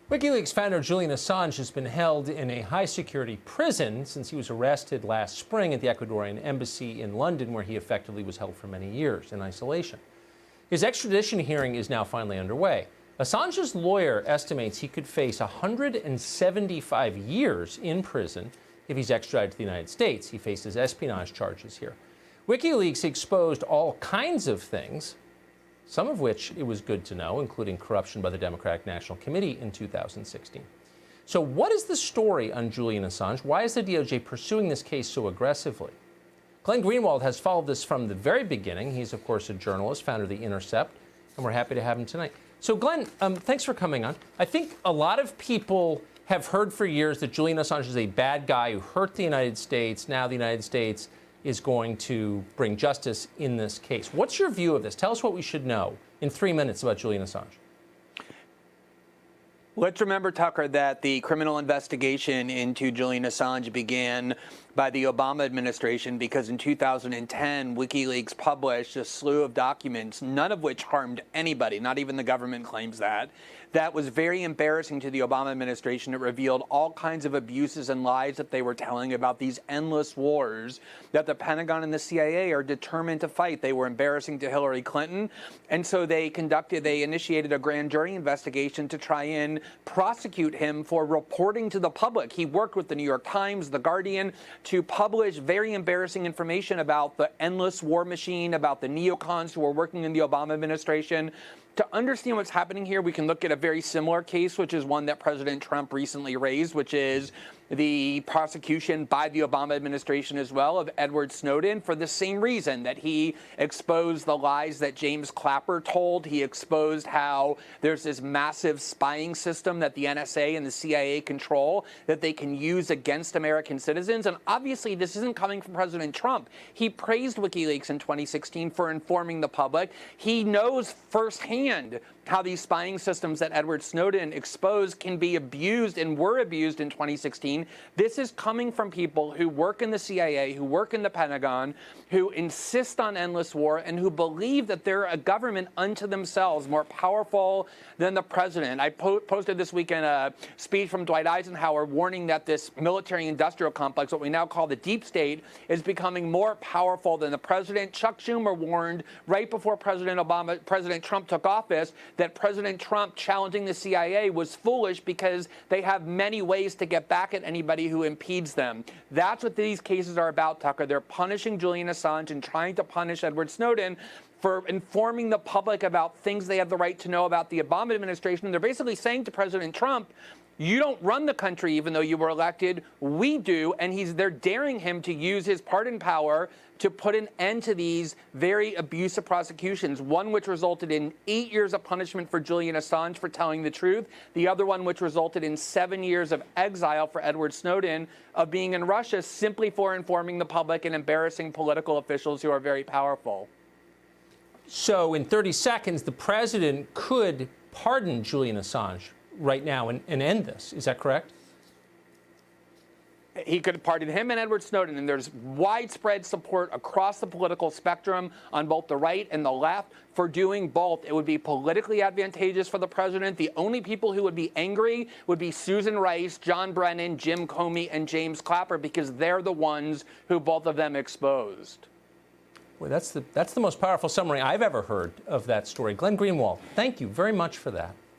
WikiLeaks founder Julian Assange has been held in a high-security prison since he was arrested last spring at the Ecuadorian embassy in London, where he effectively was held for many years in isolation. His extradition hearing is now finally underway. Assange's lawyer estimates he could face 175 years in prison if he's extradited to the United States. He faces espionage charges here. WikiLeaks exposed all kinds of things, some of which it was good to know, including corruption by the Democratic National Committee in 2016. So what is the story on Julian Assange? Why is the DOJ pursuing this case so aggressively? Glenn Greenwald has followed this from the very beginning. He's, of course, a journalist, founder of The Intercept, and we're happy to have him tonight. So, Glenn, thanks for coming on. I think a lot of people have heard for years that Julian Assange is a bad guy who hurt the United States. Now the United States is going to bring justice in this case. What's your view of this? Tell us what we should know in 3 minutes about Julian Assange. Let's remember, Tucker, that the criminal investigation into Julian Assange began by the Obama administration because in 2010, WikiLeaks published a slew of documents, none of which harmed anybody, not even the government claims that. That was very embarrassing to the Obama administration. It revealed all kinds of abuses and lies that they were telling about these endless wars that the Pentagon and the CIA are determined to fight. They were embarrassing to Hillary Clinton. And so they initiated a grand jury investigation to try and prosecute him for reporting to the public. He worked with the New York Times, The Guardian, to publish very embarrassing information about the endless war machine, about the neocons who were working in the Obama administration. To understand what's happening here, we can look at a very similar case, which is one that President Trump recently raised, which is the prosecution by the Obama administration as well of Edward Snowden for the same reason, that he exposed the lies that James Clapper told. He exposed how there's this massive spying system that the NSA and the CIA control that they can use against American citizens. And obviously, this isn't coming from President Trump. He praised WikiLeaks in 2016 for informing the public. He knows firsthand how these spying systems that Edward Snowden exposed can be abused and were abused in 2016. This is coming from people who work in the CIA, who work in the Pentagon, who insist on endless war, and who believe that they're a government unto themselves, more powerful than the president. I posted this weekend a speech from Dwight Eisenhower warning that this military-industrial complex, what we now call the deep state, is becoming more powerful than the president. Chuck Schumer warned right before President Trump took office that President Trump challenging the CIA was foolish because they have many ways to get back at anybody who impedes them. That's what these cases are about, Tucker. They're punishing Julian Assange and trying to punish Edward Snowden for informing the public about things they have the right to know about the Obama administration. They're basically saying to President Trump, you don't run the country even though you were elected. We do. And they're daring him to use his pardon power to put an end to these very abusive prosecutions, one which resulted in 8 years of punishment for Julian Assange for telling the truth, the other one which resulted in 7 years of exile for Edward Snowden of being in Russia simply for informing the public and embarrassing political officials who are very powerful. So in 30 seconds, the president could pardon Julian Assange right now and end this. Is that correct? He could pardon him and Edward Snowden, and there's widespread support across the political spectrum on both the right and the left for doing both. It would be politically advantageous for the president. The only people who would be angry would be Susan Rice, John Brennan, Jim Comey, and James Clapper, because they're the ones who both of them exposed. Well, that's the most powerful summary I've ever heard of that story. Glenn Greenwald, thank you very much for that.